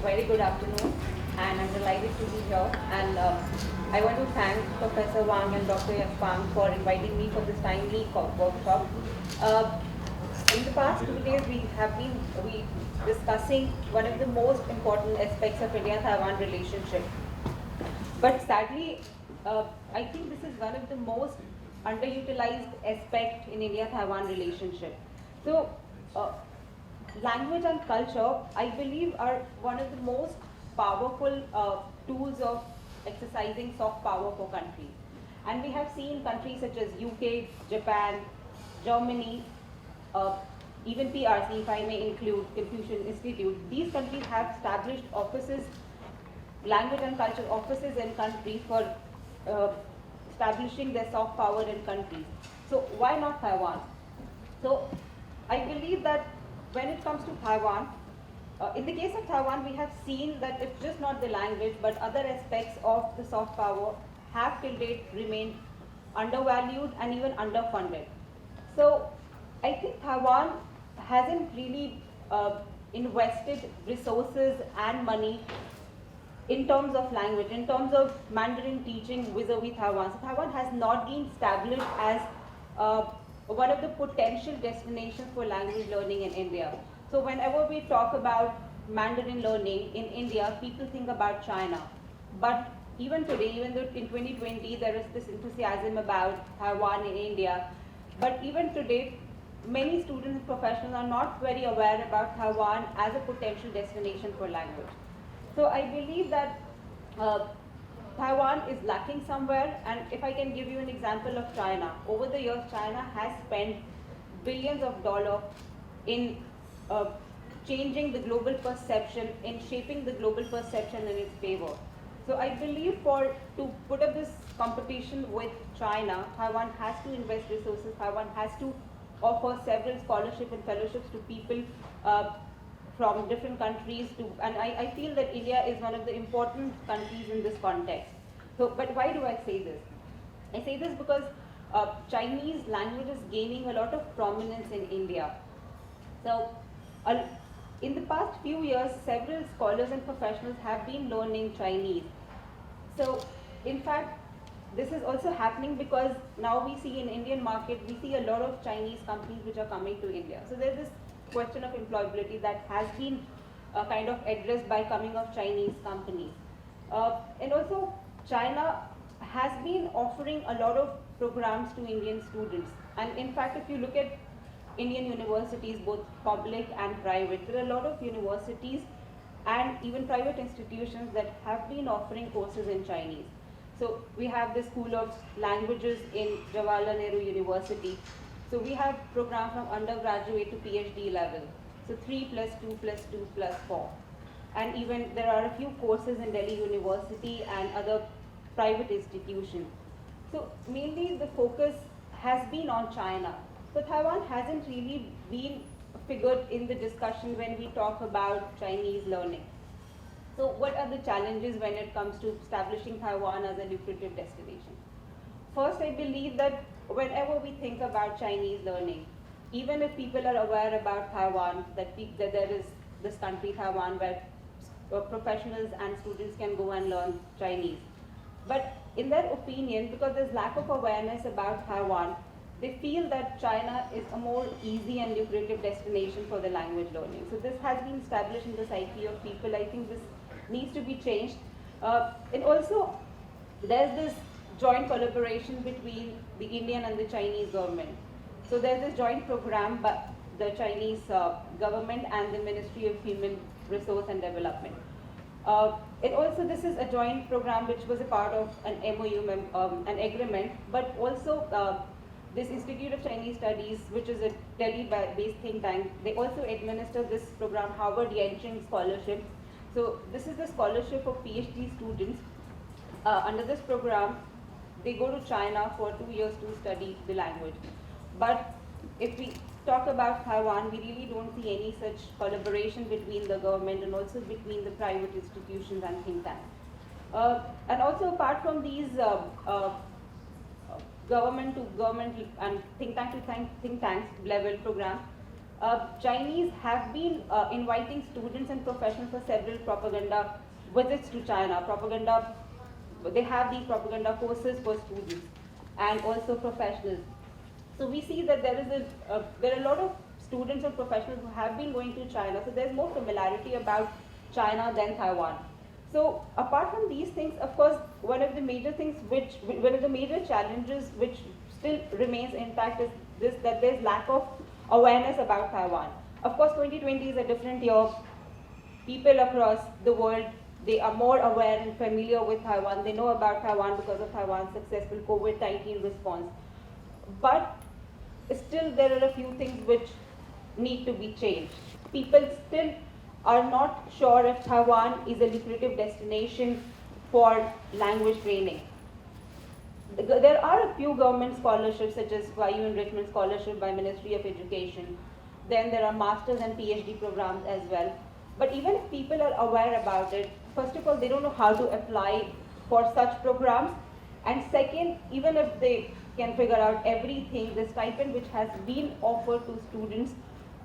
very good afternoon, and I'm delighted to be here. And I want to thank Professor Wang and Dr. Yashpang for inviting me for this timely workshop. Uh, in the past 2 days, we have been discussing one of the most important aspects of India-Taiwan relationship. But sadly, I think this is one of the most underutilized aspect in India-Taiwan relationship. So, language and culture, I believe, are one of the most powerful tools of exercising soft power for countries. And we have seen countries such as UK, Japan, Germany, even PRC, if I may include Confucian Institute, these countries have established offices, language and culture offices in countries for establishing their soft power in countries. So why not Taiwan? So I believe that when it comes to Taiwan, in the case of Taiwan, we have seen that it's just not the language, but other aspects of the soft power have till date remained undervalued and even underfunded. So I think Taiwan hasn't really invested resources and money in terms of language, in terms of Mandarin teaching vis-a-vis Taiwan. So Taiwan has not been established as one of the potential destinations for language learning in India. So whenever we talk about Mandarin learning in India, people think about China. But even today, even though in 2020 there is this enthusiasm about Taiwan in India, but even today, many students and professionals are not very aware about Taiwan as a potential destination for language. So I believe that Taiwan is lacking somewhere, and if I can give you an example of China, over the years China has spent billions of dollars in changing the global perception, in shaping the global perception in its favor. So I believe to put up this competition with China, Taiwan has to invest resources, Taiwan has to offer several scholarships and fellowships to people from different countries and I feel that India is one of the important countries in this context. So, but why do I say this? I say this because Chinese language is gaining a lot of prominence in India. So, in the past few years, several scholars and professionals have been learning Chinese. So, in fact, this is also happening because now we see in Indian market, we see a lot of Chinese companies which are coming to India. So there's this question of employability that has been kind of addressed by coming of Chinese companies. And also, China has been offering a lot of programs to Indian students. And in fact, if you look at Indian universities, both public and private, there are a lot of universities and even private institutions that have been offering courses in Chinese. So we have the School of Languages in Jawaharlal Nehru University. So we have programs from undergraduate to PhD level. So 3 plus 2 plus 2 plus 4. And even there are a few courses in Delhi University and other private institutions. So mainly the focus has been on China. So Taiwan hasn't really been figured in the discussion when we talk about Chinese learning. So what are the challenges when it comes to establishing Taiwan as a lucrative destination? First, I believe that whenever we think about Chinese learning, even if people are aware about Taiwan, that there is this country, Taiwan, where professionals and students can go and learn Chinese. But in their opinion, because there's lack of awareness about Taiwan, they feel that China is a more easy and lucrative destination for the language learning. So this has been established in the psyche of people. I think this needs to be changed. And also, there's this joint collaboration between the Indian and the Chinese government. So there's this joint program by the Chinese government and the Ministry of Human Resource and Development. And also this is a joint program which was a part of an MOU, an agreement, but also this Institute of Chinese Studies, which is a Delhi-based think tank, they also administer this program, Harvard Yenching Scholarship. So this is the scholarship for PhD students. Under this program, they go to China for 2 years to study the language. But if we talk about Taiwan, we really don't see any such collaboration between the government and also between the private institutions and think tanks. And also apart from these government to government and think tank to think tanks level programs, Chinese have been inviting students and professionals for several propaganda visits to China. They have these propaganda courses for students and also professionals. So we see that there are a lot of students and professionals who have been going to China. So there's more familiarity about China than Taiwan. So apart from these things, of course, one of the major challenges which still remains intact is that there's lack of awareness about Taiwan. Of course, 2020 is a different year. People across the world, they are more aware and familiar with Taiwan. They know about Taiwan because of Taiwan's successful COVID-19 response. But still there are a few things which need to be changed. People still are not sure if Taiwan is a lucrative destination for language training. There are a few government scholarships such as YU Enrichment Scholarship by Ministry of Education. Then there are masters and PhD programs as well. But even if people are aware about it, first of all, they don't know how to apply for such programs. And second, even if they can figure out everything, the stipend which has been offered to students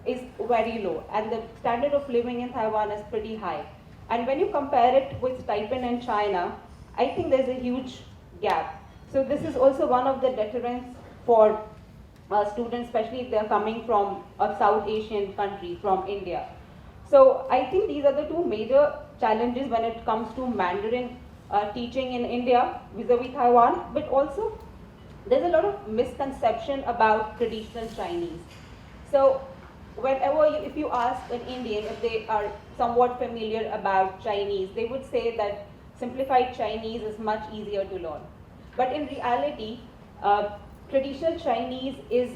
is very low. And the standard of living in Taiwan is pretty high. And when you compare it with stipend in China, I think there's a huge gap. So this is also one of the deterrents for students, especially if they're coming from a South Asian country, from India. So I think these are the two major challenges when it comes to Mandarin teaching in India vis-a-vis Taiwan, but also there's a lot of misconception about traditional Chinese. So if you ask an Indian if they are somewhat familiar about Chinese, they would say that simplified Chinese is much easier to learn. But in reality, traditional Chinese is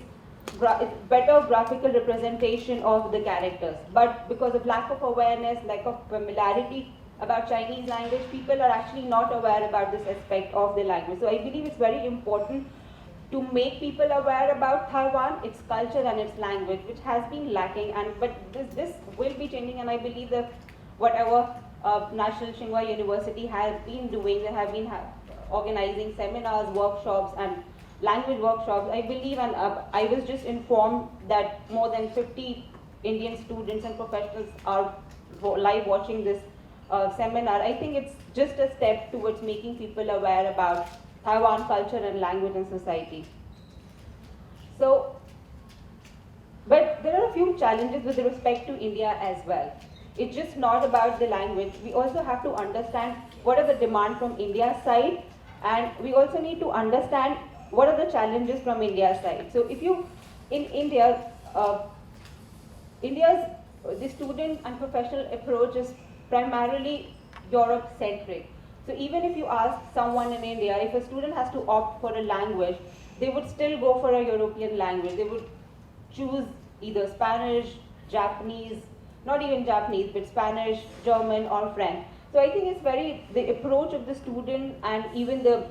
better graphical representation of the characters. But because of lack of awareness, lack of familiarity about Chinese language, people are actually not aware about this aspect of the language. So I believe it's very important to make people aware about Taiwan, its culture and its language, which has been lacking. But this will be changing, and I believe that whatever National Tsinghua University has been doing, they have been organizing seminars, workshops, and language workshops. I believe, and I was just informed that more than 50 Indian students and professionals are live watching this seminar. I think it's just a step towards making people aware about Taiwan culture and language and society. So, but there are a few challenges with respect to India as well. It's just not about the language. We also have to understand what are the demands from India's side, and we also need to understand what are the challenges from India's side. So if you, in India, the student and professional approach is primarily Europe-centric. So even if you ask someone in India, if a student has to opt for a language, they would still go for a European language. They would choose either Spanish, Japanese, not even Japanese, but Spanish, German, or French. So I think the approach of the student and even the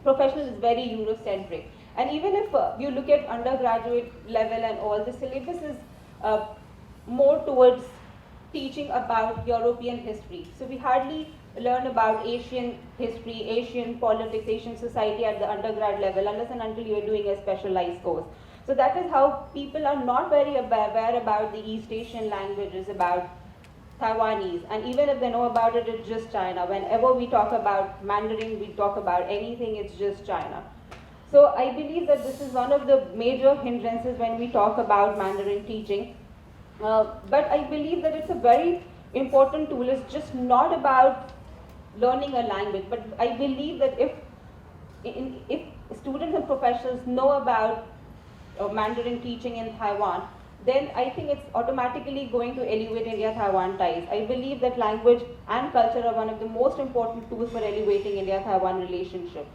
professional is very Eurocentric. And even if you look at undergraduate level and all, the syllabus is more towards teaching about European history. So we hardly learn about Asian history, Asian politics, Asian society at the undergrad level unless and until you are doing a specialized course. So that is how people are not very aware about the East Asian languages, about Taiwanese, and even if they know about it, it's just China. Whenever we talk about Mandarin, we talk about anything, it's just China. So I believe that this is one of the major hindrances when we talk about Mandarin teaching. But I believe that it's a very important tool. It's just not about learning a language, but I believe that if students and professionals know about Mandarin teaching in Taiwan, then I think it's automatically going to elevate India-Taiwan ties. I believe that language and culture are one of the most important tools for elevating India-Taiwan relationship.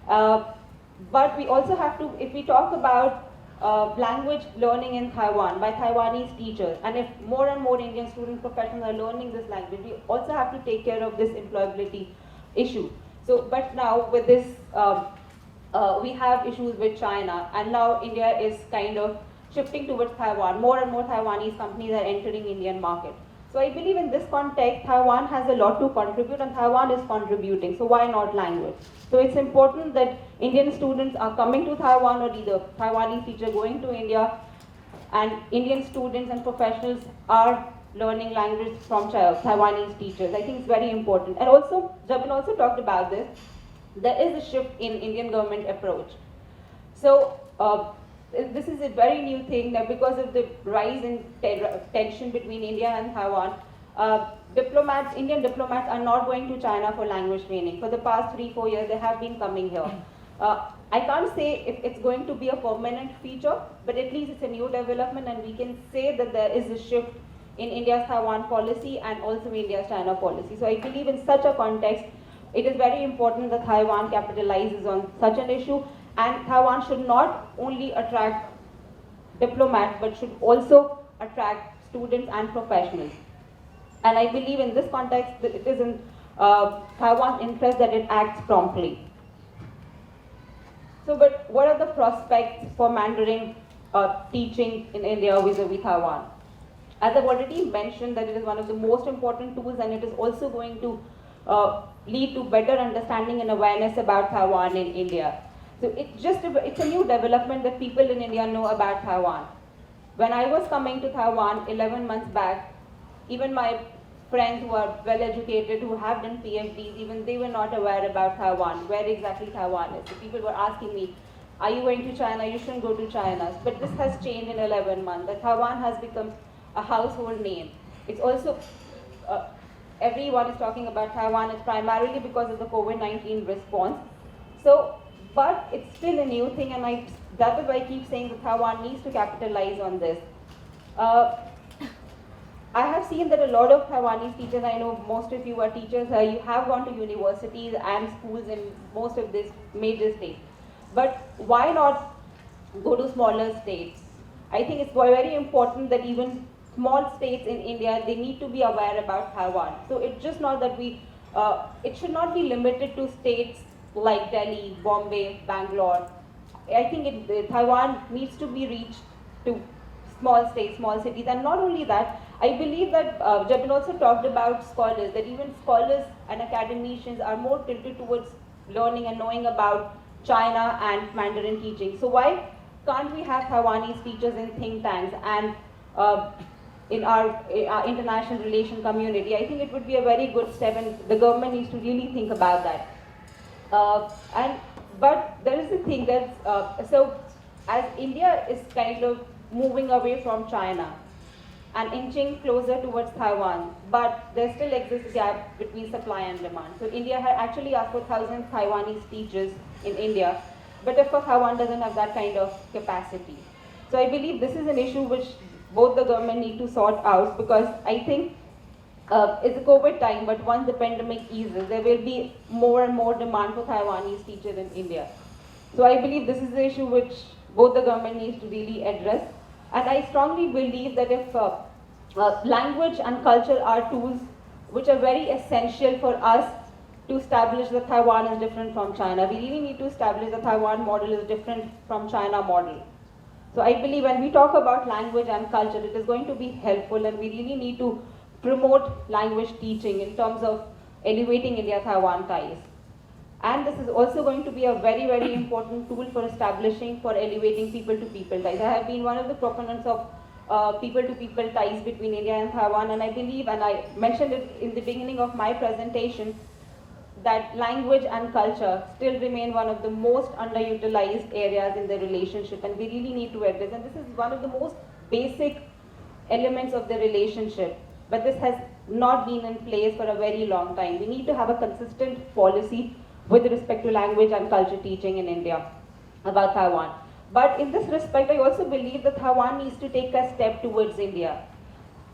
But we also have to, if we talk about language learning in Taiwan by Taiwanese teachers, and if more and more Indian student professionals are learning this language, we also have to take care of this employability issue. So, but now with this, we have issues with China, and now India is kind of shifting towards Taiwan. More and more Taiwanese companies are entering Indian market. So I believe in this context, Taiwan has a lot to contribute, and Taiwan is contributing. So why not language? So it's important that Indian students are coming to Taiwan, or either Taiwanese teacher going to India and Indian students and professionals are learning language from Taiwanese teachers. I think it's very important. And also, Jabin also talked about this. There is a shift in Indian government approach. So this is a very new thing that because of the rise in tension between India and Taiwan, Indian diplomats are not going to China for language training. For the past 3-4 years, they have been coming here. I can't say if it's going to be a permanent feature, but at least it's a new development, and we can say that there is a shift in India's Taiwan policy and also India's China policy. So I believe in such a context, it is very important that Taiwan capitalizes on such an issue, and Taiwan should not only attract diplomats, but should also attract students and professionals. And I believe in this context that it is in Taiwan's interest that it acts promptly. So, but what are the prospects for Mandarin teaching in India vis-a-vis Taiwan? As I've already mentioned, that it is one of the most important tools, and it is also going to lead to better understanding and awareness about Taiwan in India. So it's a new development that people in India know about Taiwan. When I was coming to Taiwan 11 months back, even my friends who are well educated, who have done PhDs, even they were not aware about Taiwan, where exactly Taiwan is. So people were asking me, are you going to China? You shouldn't go to China. But this has changed in 11 months. That Taiwan has become a household name. It's also, everyone is talking about Taiwan. It's primarily because of the COVID-19 response. So, but it's still a new thing, and that is why I keep saying that Taiwan needs to capitalize on this. I have seen that a lot of Taiwanese teachers, I know most of you are teachers, you have gone to universities and schools in most of these major states. But why not go to smaller states? I think it's very important that even small states in India, they need to be aware about Taiwan. So it's just not that it should not be limited to states like Delhi, Bombay, Bangalore. I think Taiwan needs to be reached to small states, small cities. And not only that, I believe that Jabin also talked about scholars, that even scholars and academicians are more tilted towards learning and knowing about China and Mandarin teaching. So why can't we have Taiwanese teachers in think tanks and in our international relation community? I think it would be a very good step, and the government needs to really think about that. But there is a thing that, so as India is kind of moving away from China and inching closer towards Taiwan, but there still exists a gap between supply and demand. So India had actually asked for 1,000 Taiwanese teachers in India, but of course Taiwan doesn't have that kind of capacity. So I believe this is an issue which both the government need to sort out, because I think it's a COVID time, but once the pandemic eases, there will be more and more demand for Taiwanese teachers in India. So I believe this is the issue which both the government needs to really address. And I strongly believe that if language and culture are tools which are very essential for us to establish that Taiwan is different from China, we really need to establish that Taiwan model is different from China model. So I believe when we talk about language and culture, it is going to be helpful, and we really need to promote language teaching in terms of elevating India-Taiwan ties. And this is also going to be a very, very important tool for establishing, for elevating people-to-people ties. I have been one of the proponents of people-to-people ties between India and Taiwan, and I believe, and I mentioned it in the beginning of my presentation, that language and culture still remain one of the most underutilized areas in the relationship, and we really need to address. And this is one of the most basic elements of the relationship, but this has not been in place for a very long time. We need to have a consistent policy with respect to language and culture teaching in India about Taiwan. But in this respect, I also believe that Taiwan needs to take a step towards India.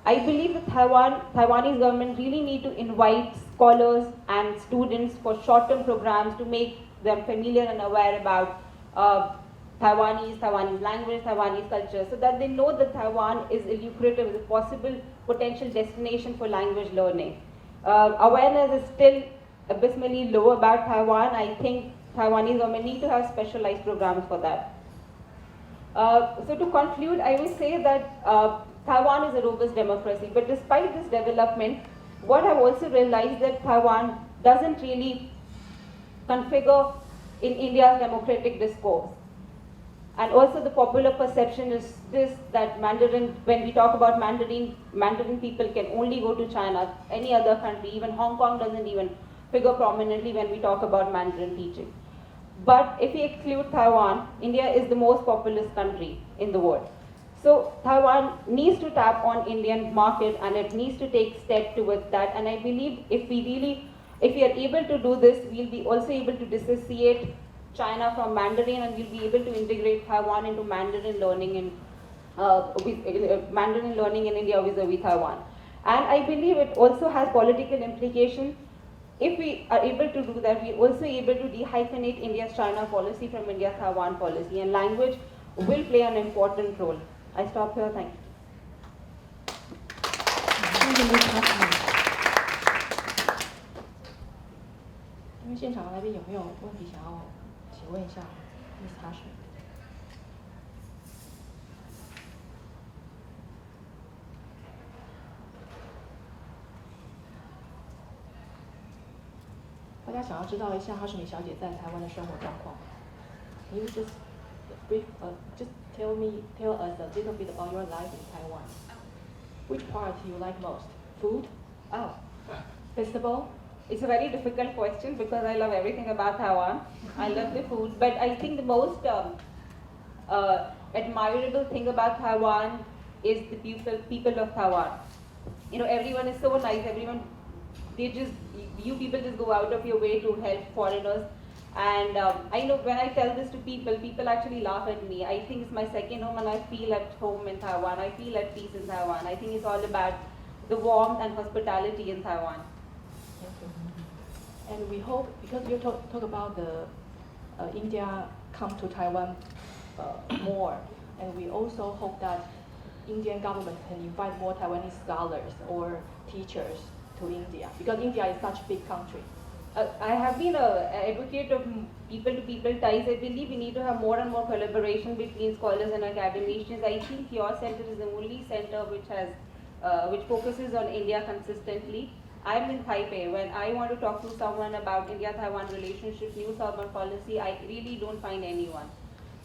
I believe that Taiwanese government really need to invite scholars and students for short-term programs to make them familiar and aware about Taiwanese language, Taiwanese culture, so that they know that Taiwan is a lucrative, is a possible potential destination for language learning. Awareness is still abysmally low about Taiwan. I think Taiwanese government need to have specialized programs for that. So to conclude, I will say that Taiwan is a robust democracy, but despite this development, what I've also realized that Taiwan doesn't really configure in India's democratic discourse. And also the popular perception is this, that Mandarin, when we talk about Mandarin people can only go to China. Any other country, even Hong Kong doesn't even figure prominently when we talk about Mandarin teaching. But if we exclude Taiwan, India is the most populous country in the world. So Taiwan needs to tap on Indian market and it needs to take step towards that. And I believe if we are able to do this, we'll be also able to dissociate China from Mandarin, and we'll be able to integrate Taiwan into Mandarin learning Mandarin learning in India vis-a-vis Taiwan. And I believe it also has political implications. If we are able to do that, we're also able to dehyphenate India's China policy from India's Taiwan policy, and language will play an important role. I stop here, thank you. 因为现场的来宾有没有问题想要请问一下 Miss Tasha？ 大家想要知道一下哈什米小姐在台湾的生活状况。Can you just tell us a little bit about your life in Taiwan? Which part you like most? Food? Oh, Festival? it's a very difficult question because I love everything about Taiwan. I love the food, but I think the most admirable thing about Taiwan is the people of Taiwan. You know, everyone is so nice. You people just go out of your way to help foreigners. And I know when I tell this to people, people actually laugh at me. I think it's my second home and I feel at home in Taiwan. I feel at peace in Taiwan. I think it's all about the warmth and hospitality in Taiwan. And we hope, because you talk about the India come to Taiwan more, and we also hope that Indian government can invite more Taiwanese scholars or teachers to India, because India is such a big country. I have been an advocate of people-to-people ties. I believe we need to have more and more collaboration between scholars and academicians. I think your center is the only center which focuses on India consistently. I'm in Taipei. When I want to talk to someone about India-Taiwan relationship, new Taiwan policy, I really don't find anyone.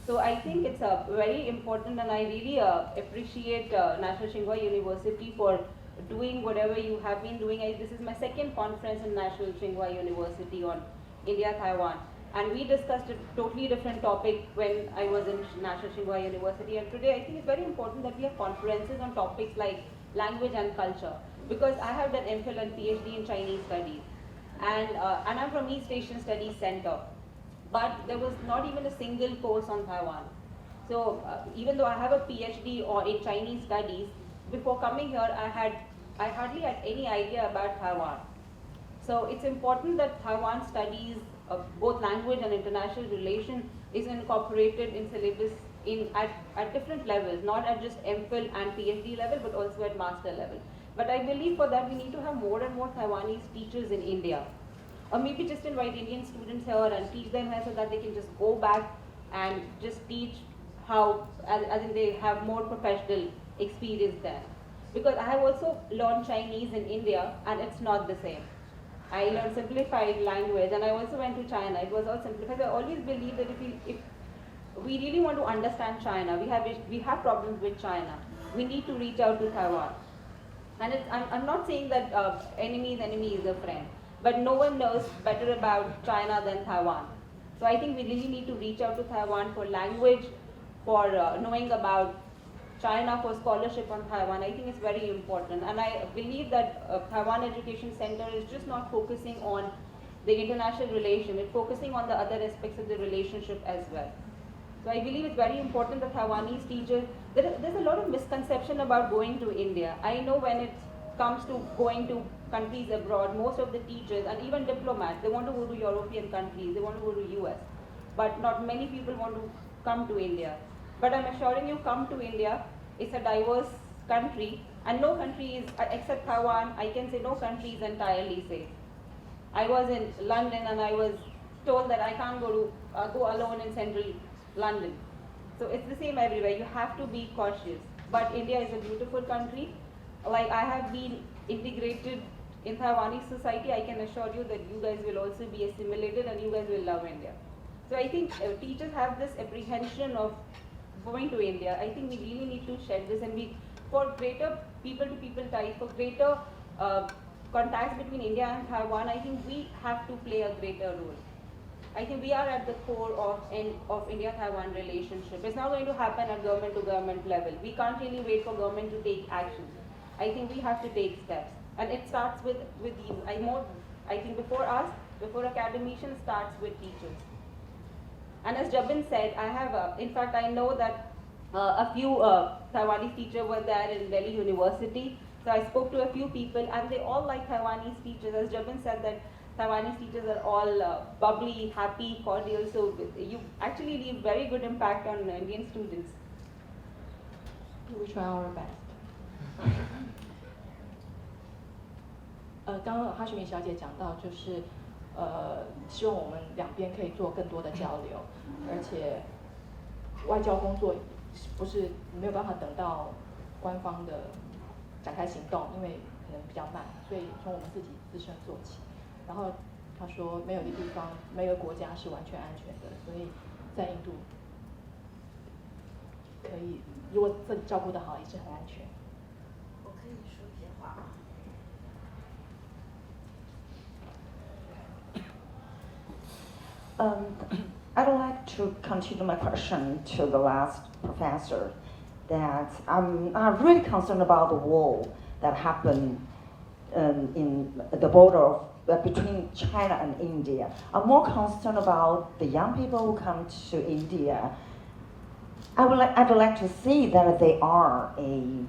So I think it's very important, and I really appreciate National Tsinghua University for doing whatever you have been doing. This is my second conference in National Tsinghua University on India-Taiwan. And we discussed a totally different topic when I was in National Tsinghua University. And today I think it's very important that we have conferences on topics like language and culture. Because I have done MPhil and PhD in Chinese studies. And I'm from East Asian Studies Center. But there was not even a single course on Taiwan. So even though I have a PhD in Chinese studies, before coming here I hardly had any idea about Taiwan. So it's important that Taiwan studies both language and international relations is incorporated in syllabus at different levels, not at just MPhil and PhD level, but also at master level. But I believe for that we need to have more and more Taiwanese teachers in India. Or maybe just invite Indian students here and teach them here so that they can just go back and just teach how, as in they have more professional experience there. Because I have also learned Chinese in India and it's not the same. I learned simplified language, and I also went to China. It was all simplified. I always believe that if we really want to understand China, we have problems with China. We need to reach out to Taiwan. And I'm not saying that enemy's enemy is a friend, but no one knows better about China than Taiwan. So I think we really need to reach out to Taiwan for language, for knowing about China, for scholarship on Taiwan. I think it's very important. And I believe that Taiwan Education Center is just not focusing on the international relation, it's focusing on the other aspects of the relationship as well. So I believe it's very important that Taiwanese teachers, there's a lot of misconception about going to India. I know when it comes to going to countries abroad, most of the teachers and even diplomats, they want to go to European countries, they want to go to US, but not many people want to come to India. But I'm assuring you, come to India, it's a diverse country, and no country is, except Taiwan, I can say no country is entirely safe. I was in London and I was told that I can't go alone in central London. So it's the same everywhere. You have to be cautious. But India is a beautiful country. Like I have been integrated in Taiwanese society, I can assure you that you guys will also be assimilated and you guys will love India. So I think teachers have this apprehension of going to India, I think we really need to shed this, and for greater people-to-people ties, for greater contacts between India and Taiwan, I think we have to play a greater role. I think we are at the core of India-Taiwan relationship. It's not going to happen at government-to-government level. We can't really wait for government to take action. I think we have to take steps, and it starts with you. I think before us, before academicians, starts with teachers. And as Jabin said, I have, in fact, I know that a few Taiwanese teachers were there in Delhi University. So I spoke to a few people, and they all like Taiwanese teachers. As Jabin said, that Taiwanese teachers are all bubbly, happy, cordial. So you actually leave very good impact on Indian students. We try our best. 刚刚哈什米小姐讲到，就是希望我们两边可以做更多的交流，而且外交工作不是没有办法等到官方的展开行动，因为可能比较慢，所以从我们自己自身做起。然后他说，没有一个地方、没有一个国家是完全安全的，所以在印度可以，如果自己照顾得好，也是很安全。我可以说一些话吗？ I'd like to continue my question to the last professor. That I'm really concerned about the war that happened in the border between China and India. I'm more concerned about the young people who come to India. I'd like to see that they are a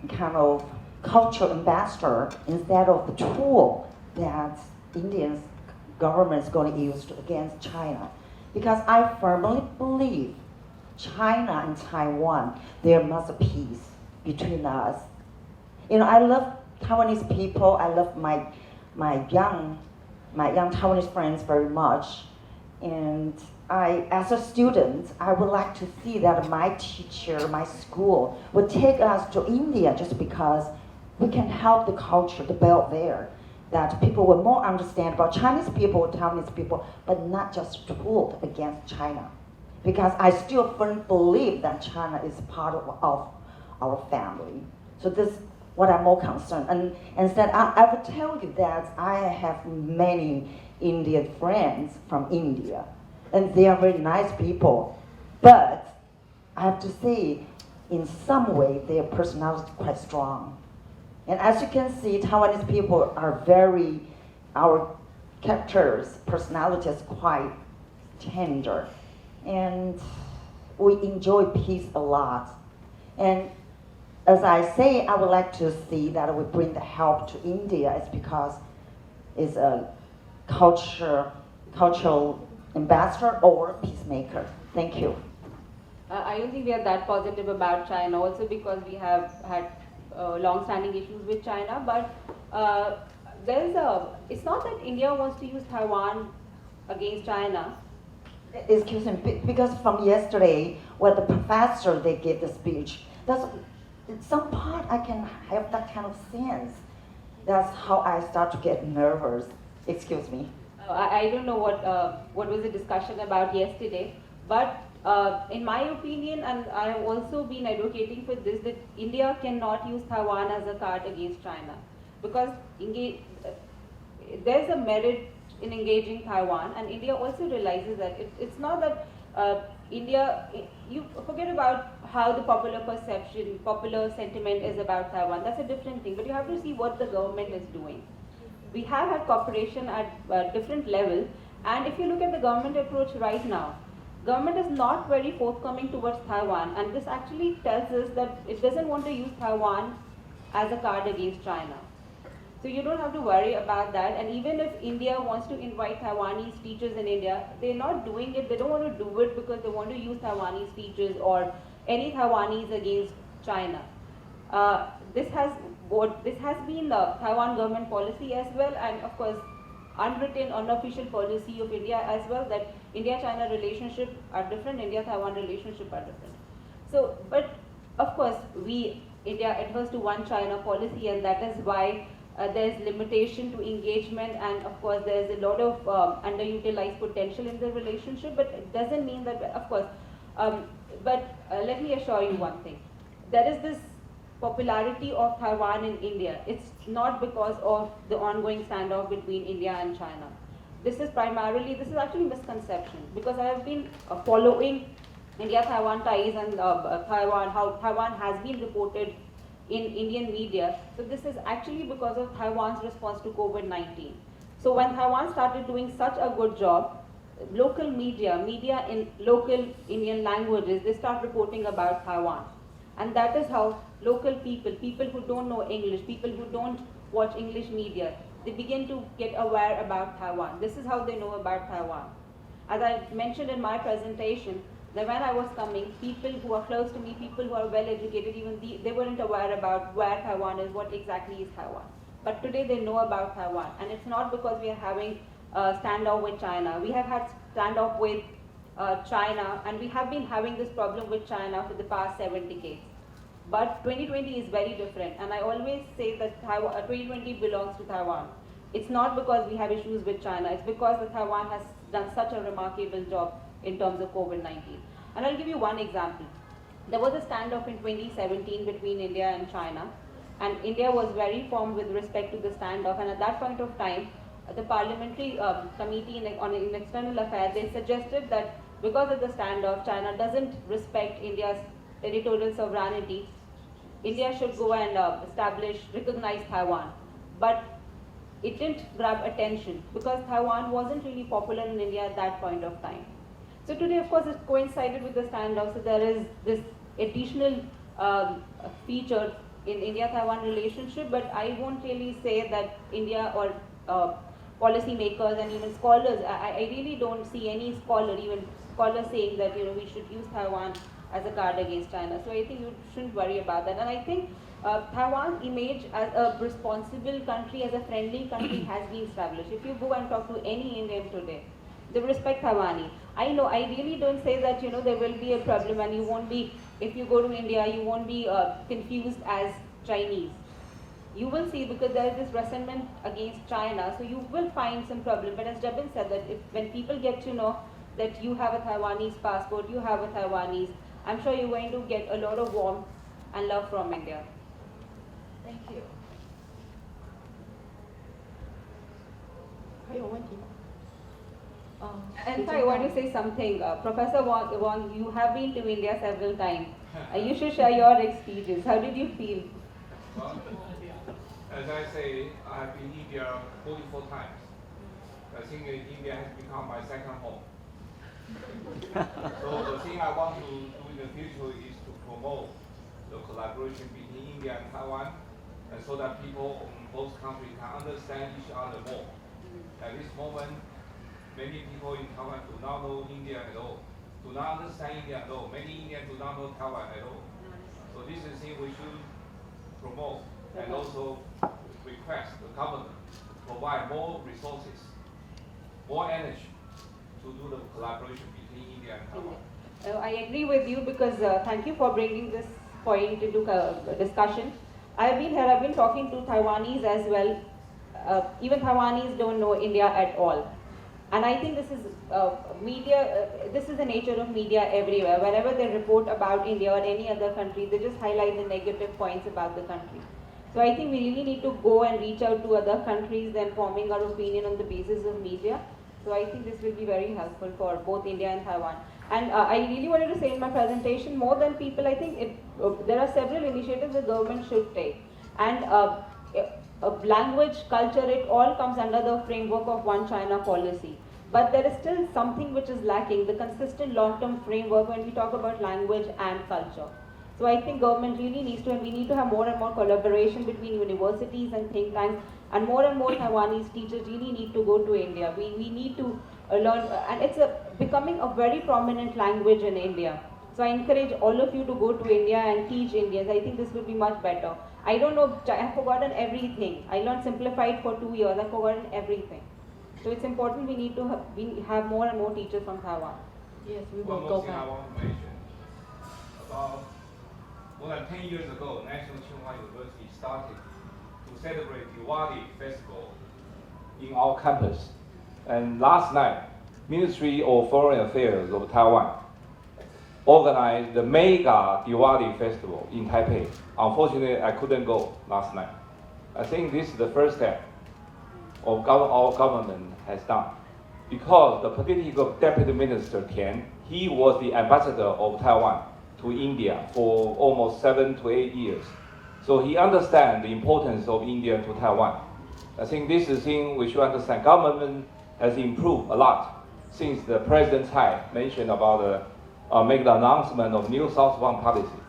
kind of cultural ambassador instead of the tool that Indians government is going to use against China. Because I firmly believe China and Taiwan, there must be peace between us. You know, I love Taiwanese people. I love my young Taiwanese friends very much. And as a student, I would like to see that my teacher, my school, would take us to India just because we can help the culture to build there. That people will more understand about Chinese people, Taiwanese people, but not just tool against China. Because I still firmly believe that China is part of our family. So this is what I'm more concerned. And instead, I would tell you that I have many Indian friends from India, and they are very nice people. But I have to say, in some way, their personality is quite strong. And as you can see, Taiwanese people are our characters, personality is quite tender. And we enjoy peace a lot. And as I say, I would like to see that we bring the help to India. It's because it's a cultural ambassador or peacemaker. Thank you. I don't think we are that positive about China, also because we have had long-standing issues with China. But it's not that India wants to use Taiwan against China. Excuse me, because from yesterday, when the professor, they gave the speech, some part I can have that kind of sense. That's how I start to get nervous. Excuse me. I don't know what was the discussion about yesterday, but in my opinion, and I have also been advocating for this, that India cannot use Taiwan as a card against China, because there's a merit in engaging Taiwan, and India also realizes that it's not that India, you forget about how the popular perception, popular sentiment is about Taiwan. That's a different thing, but you have to see what the government is doing. We have had cooperation at different levels, and if you look at the government approach right now, government is not very forthcoming towards Taiwan, and this actually tells us that it doesn't want to use Taiwan as a card against China. So you don't have to worry about that, and even if India wants to invite Taiwanese teachers in India, they're not doing it, they don't want to do it because they want to use Taiwanese teachers or any Taiwanese against China. This has been the Taiwan government policy as well, and of course unwritten, unofficial policy of India as well, that India-China relationship are different, India-Taiwan relationship are different. So, but of course, India adheres to one China policy, and that is why there's limitation to engagement, and of course there's a lot of underutilized potential in the relationship, but it doesn't mean that, of course, But let me assure you one thing. There is this popularity of Taiwan in India. It's not because of the ongoing standoff between India and China. This is actually misconception, because I have been following India-Taiwan ties and how Taiwan has been reported in Indian media. So this is actually because of Taiwan's response to COVID-19. So when Taiwan started doing such a good job, local media in local Indian languages, they start reporting about Taiwan. And that is how local people who don't know English, people who don't watch English media, they begin to get aware about Taiwan. This is how they know about Taiwan. As I mentioned in my presentation, that when I was coming, people who are close to me, people who are well educated, even they weren't aware about where Taiwan is, what exactly is Taiwan. But today they know about Taiwan. And it's not because we are having a standoff with China. We have had standoff with China, and we have been having this problem with China for the past 7 decades. But 2020 is very different, and I always say that 2020 belongs to Taiwan. It's not because we have issues with China, it's because the Taiwan has done such a remarkable job in terms of COVID-19. And I'll give you one example. There was a standoff in 2017 between India and China, and India was very firm with respect to the standoff, and at that point of time, the Parliamentary Committee in External Affairs, they suggested that because of the standoff, China doesn't respect India's territorial sovereignty, India should go and recognize Taiwan. But it didn't grab attention because Taiwan wasn't really popular in India at that point of time. So today, of course, it coincided with the standoff, so there is this additional feature in India-Taiwan relationship, but I won't really say that India or policymakers and even scholars, I really don't see any scholar, even scholars saying that we should use Taiwan as a card against China. So I think you shouldn't worry about that. And I think Taiwan's image as a responsible country, as a friendly country has been established. If you go and talk to any Indian today, they respect Taiwanese. I know, I really don't say that there will be a problem and you won't be, if you go to India, you won't be confused as Chinese. You will see, because there is this resentment against China, so you will find some problem. But as Jabin said, that when people get to know that you have a Taiwanese passport, you have a Taiwanese, I'm sure you're going to get a lot of warmth and love from India. Thank you. 还有问题吗？ And if I want to say something, Professor Wong, you have been to India several times. You should share your experience. How did you feel? Well, as I say, I have been in India 44 times. I think India has become my second home. So the thing I want to do in the future is to promote the collaboration between India and Taiwan, and so that people in both countries can understand each other more. At this moment, many people in Taiwan do not know India at all, do not understand India at all. Many Indians do not know Taiwan at all. So this is thing we should promote and also request the government provide more resources, more energy to do the collaboration between India and Taiwan. I agree with you, because thank you for bringing this point into discussion. I've been talking to Taiwanese as well. Even Taiwanese don't know India at all. And I think this is media, this is the nature of media everywhere. Whenever they report about India or any other country, they just highlight the negative points about the country. So I think we really need to go and reach out to other countries and forming our opinion on the basis of media. So I think this will be very helpful for both India and Taiwan. And I really wanted to say in my presentation, more than people, I think there are several initiatives the government should take. And language, culture, it all comes under the framework of One China policy. But there is still something which is lacking, the consistent long-term framework when we talk about language and culture. So I think government really needs to, and we need to have more and more collaboration between universities and think tanks, and more Taiwanese teachers really need to go to India. We need to learn, and it's becoming a very prominent language in India. So I encourage all of you to go to India and teach Indians. I think this will be much better. I don't know, I've forgotten everything. I learned Simplified for 2 years, I've forgotten everything. So it's important we need to have more and more teachers from Taiwan. Yes, we will One go more thing back. I want to mention. About more than 10 years ago, National Tsinghua University started to celebrate Diwali festival in our campus. And last night, Ministry of Foreign Affairs of Taiwan organized the mega Diwali festival in Taipei. Unfortunately, I couldn't go last night. I think this is the first step of our government has done. Because the political deputy minister Tian, he was the ambassador of Taiwan to India for almost 7 to 8 years. So he understands the importance of India to Taiwan. I think this is the thing we should understand. Government has improved a lot since the President Tsai mentioned about make the announcement of new southbound policy.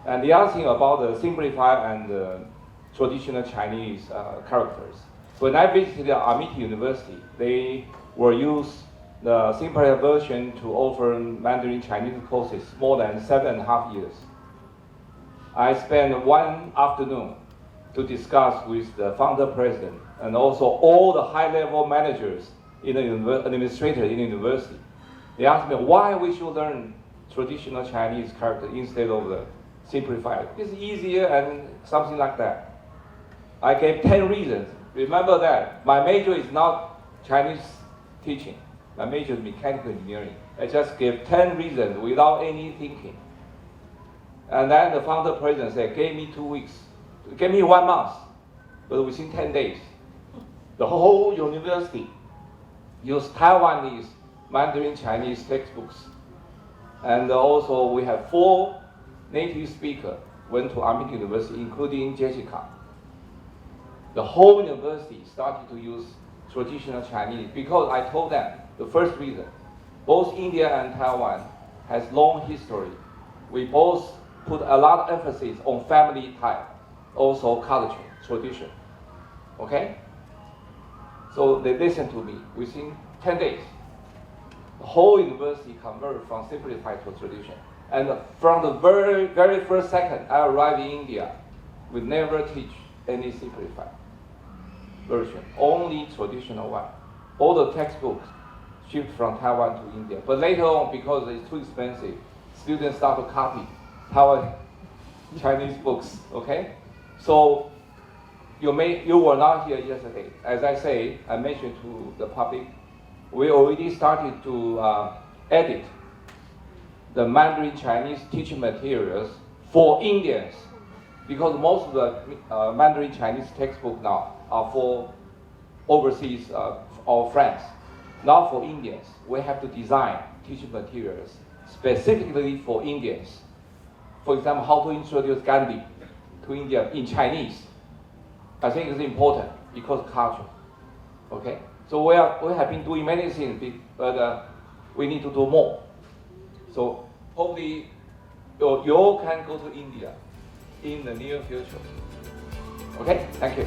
And the other thing about the simplified and traditional Chinese characters. When I visited Amity University, they will use the simplified version to offer Mandarin Chinese courses more than 7.5 years. I spent one afternoon to discuss with the founder president and also all the high-level managers in the administrators in the university. They asked me why we should learn traditional Chinese character instead of the simplified. It's easier and something like that. I gave 10 reasons. Remember that my major is not Chinese teaching. My major is mechanical engineering. I just gave 10 reasons without any thinking. And then the founder president said, gave me 2 weeks, gave me 1 month, but within 10 days, the whole university used Taiwanese Mandarin Chinese textbooks. And also we have 4 native speakers went to Amity University, including Jessica. The whole university started to use traditional Chinese because I told them the first reason, both India and Taiwan has long history. We both put a lot of emphasis on family tie, also culture, tradition. Okay? So they listened to me within 10 days. The whole university converted from simplified to tradition. And from the very, very first second I arrived in India, we never teach any simplified version, only traditional one. All the textbooks shipped from Taiwan to India. But later on, because it's too expensive, students start to copy Taiwan Chinese books, okay? So you were not here yesterday. As I say, I mentioned to the public, we already started to edit the Mandarin Chinese teaching materials for Indians, because most of the Mandarin Chinese textbooks now are for overseas or friends, not for Indians. We have to design teaching materials specifically for Indians. For example, how to introduce Gandhi to India in Chinese. I think it's important because of culture. Okay, so we have been doing many things, but we need to do more. So hopefully you all can go to India in the near future. Okay, thank you.